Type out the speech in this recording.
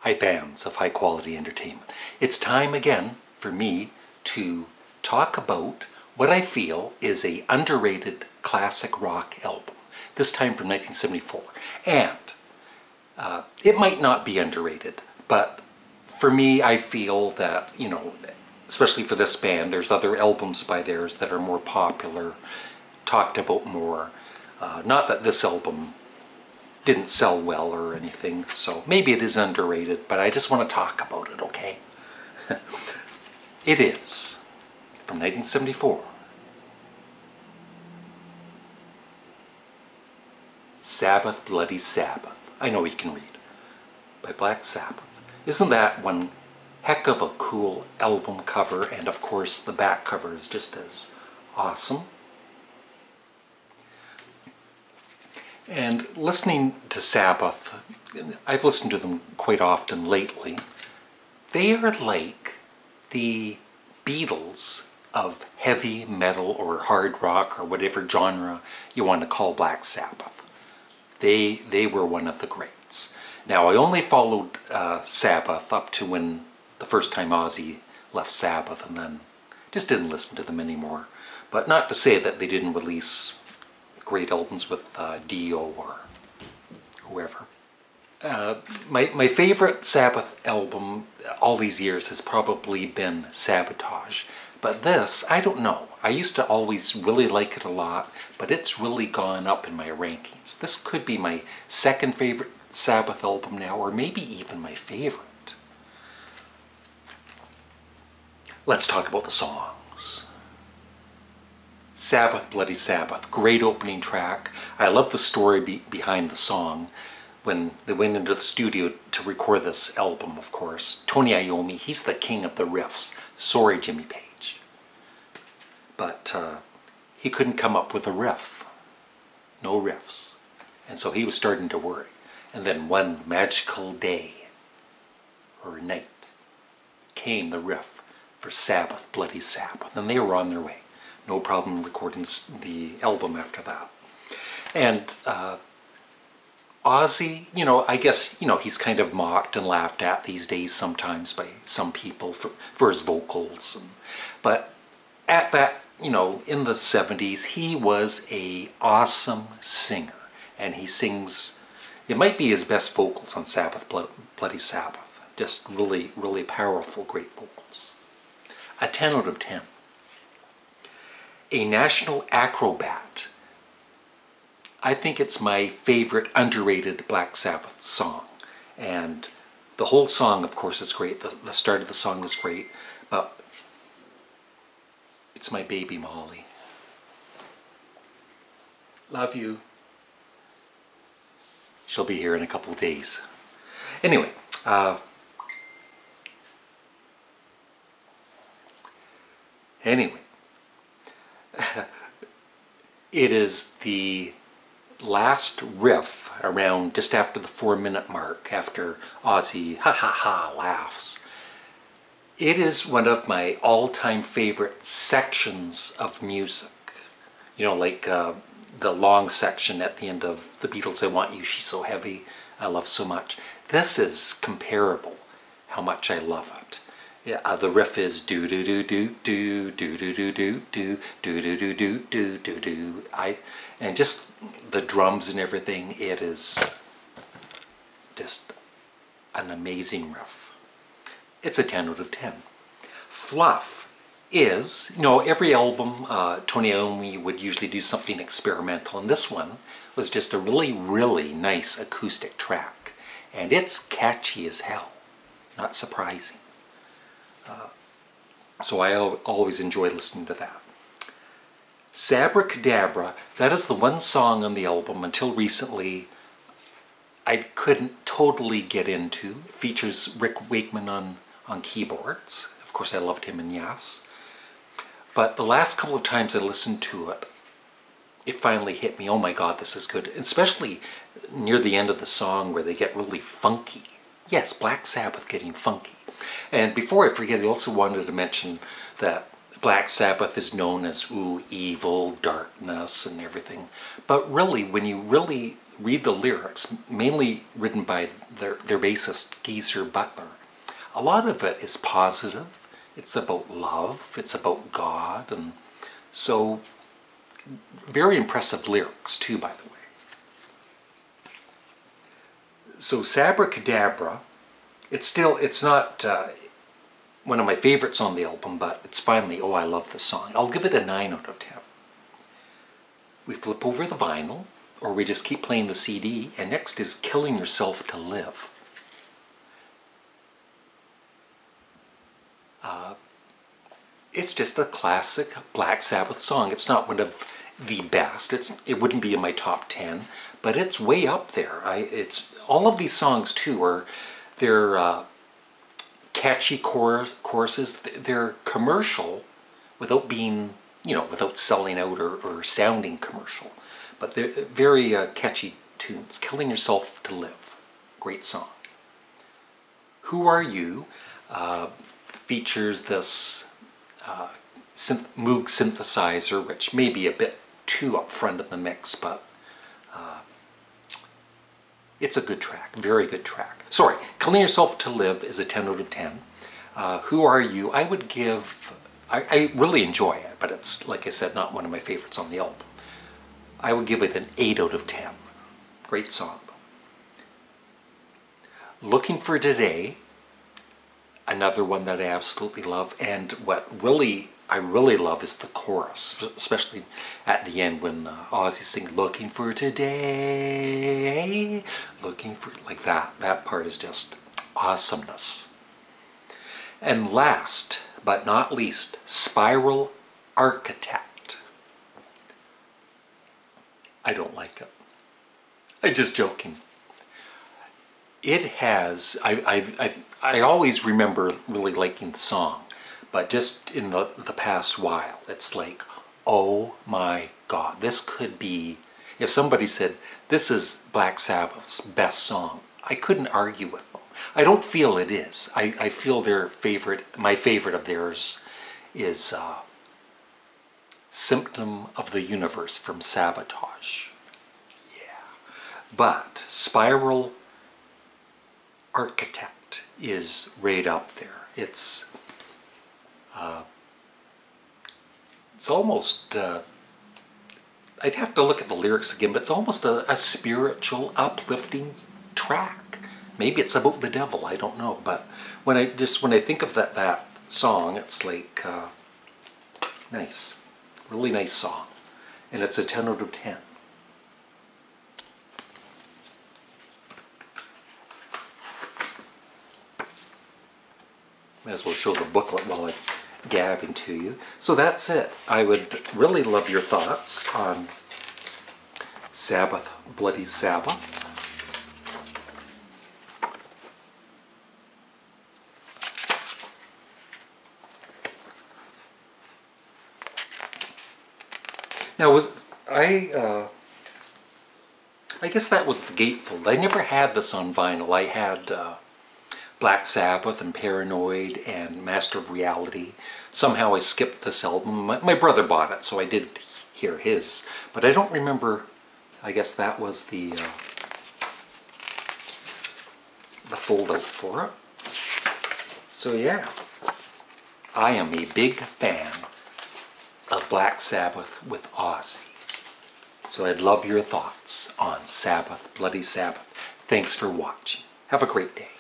Hi fans of high quality entertainment. It's time again for me to talk about what I feel is a underrated classic rock album. This time from 1974. And it might not be underrated, but for me I feel that, you know, especially for this band, there's other albums by theirs that are more popular, talked about more. Not that this album didn't sell well or anything, so maybe it is underrated, but I just want to talk about it, okay? It is from 1974. Sabbath, Bloody Sabbath. I know you can read. By Black Sabbath. Isn't that one heck of a cool album cover? And of course the back cover is just as awesome. And listening to Sabbath, I've listened to them quite often lately. They are like the Beatles of heavy metal or hard rock or whatever genre you want to call Black Sabbath. They were one of the greats. Now, I only followed Sabbath up to when the first time Ozzy left Sabbath, and then just didn't listen to them anymore. But not to say that they didn't release great albums with Dio or whoever. My favorite Sabbath album all these years has probably been Sabotage. But this, I don't know. I used to always really like it a lot, but it's really gone up in my rankings. This could be my second favorite Sabbath album now, or maybe even my favorite. Let's talk about the songs. Sabbath, Bloody Sabbath, great opening track. I love the story behind the song. When they went into the studio to record this album, of course, Tony Iommi, he's the king of the riffs. Sorry, Jimmy Page. But he couldn't come up with a riff. No riffs. And so he was starting to worry. And then one magical day, or night, came the riff for Sabbath, Bloody Sabbath. And they were on their way. No problem recording the album after that. And Ozzy, you know, I guess, you know, he's kind of mocked and laughed at these days sometimes by some people for his vocals. But at that, you know, in the 70s, he was an awesome singer. And he sings, it might be his best vocals on Sabbath, Bloody Sabbath. Just really, really powerful, great vocals. A 10 out of 10. A National Acrobat. I think it's my favorite underrated Black Sabbath song. And the whole song, of course, is great. The start of the song is great. But it's my baby Molly. Love you. She'll be here in a couple of days. Anyway. It is the last riff around just after the 4-minute mark, after Ozzy ha ha ha laughs. It is one of my all-time favorite sections of music. You know, like the long section at the end of The Beatles, I Want You, She's So Heavy, I Love So Much. This is comparable, how much I love it. Yeah, the riff is do do do do do do do do do do do do do do do do do. And just the drums and everything, it is just an amazing riff. It's a 10 out of 10. Fluff is, you know, every album Tony Iommi would usually do something experimental, and this one was just a really, really nice acoustic track. And it's catchy as hell. Not surprising. So I always enjoy listening to that. Sabra Cadabra, that is the one song on the album until recently I couldn't totally get into. It features Rick Wakeman on keyboards. Of course I loved him in Yes. But the last couple of times I listened to it, it finally hit me, oh my god, this is good. Especially near the end of the song where they get really funky. Yes, Black Sabbath getting funky. And before I forget, I also wanted to mention that Black Sabbath is known as, ooh, evil, darkness, and everything. But really, when you really read the lyrics, mainly written by their bassist, Geezer Butler, a lot of it is positive. It's about love, it's about God, and so very impressive lyrics too, by the way. So Sabra Cadabra, it's not one of my favorites on the album, but it's finally, oh, I love this song. I'll give it a 9 out of 10. We flip over the vinyl, or we just keep playing the CD, and next is Killing Yourself to Live. It's just a classic Black Sabbath song. It's not one of the best. It wouldn't be in my top 10, but it's way up there. It's all of these songs too they're catchy choruses. They're commercial without being, without selling out or sounding commercial. But they're very catchy tunes. Killing Yourself to Live, great song. Who Are You features this Moog synthesizer, which may be a bit too up front in the mix, but it's a good track, very good track. Sorry, Killing Yourself to Live is a 10 out of 10. Who Are You? I would give, I really enjoy it, but it's, like I said, not one of my favorites on the album. I would give it an 8 out of 10. Great song. Looking for Today, another one that I absolutely love, and what I really love is the chorus, especially at the end when Ozzy sings "Looking for Today," looking for, like that. That part is just awesomeness. And last but not least, Spiral Architect. I don't like it. I'm just joking. It has, I always remember really liking the song, but just in the past while, it's like, oh my God, this could be, if somebody said, this is Black Sabbath's best song, I couldn't argue with them. I don't feel it is. I feel my favorite of theirs is Symptom of the Universe from Sabotage. Yeah. But Spiral Architect is right up there. It's almost, I'd have to look at the lyrics again, but it's almost a spiritual, uplifting track. Maybe it's about the devil, I don't know. But when I think of that song, it's like, nice. Really nice song. And it's a 10 out of 10. Might as well show the booklet while I'm gabbing to you. So that's it. I would really love your thoughts on Sabbath, Bloody Sabbath. Now, I guess that was the gatefold. I never had this on vinyl. I had Black Sabbath and Paranoid and Master of Reality. Somehow I skipped this album. My brother bought it, so I did hear his. But I don't remember, I guess that was the fold-out for it. So yeah, I am a big fan of Black Sabbath with Ozzy. So I'd love your thoughts on Sabbath, Bloody Sabbath. Thanks for watching. Have a great day.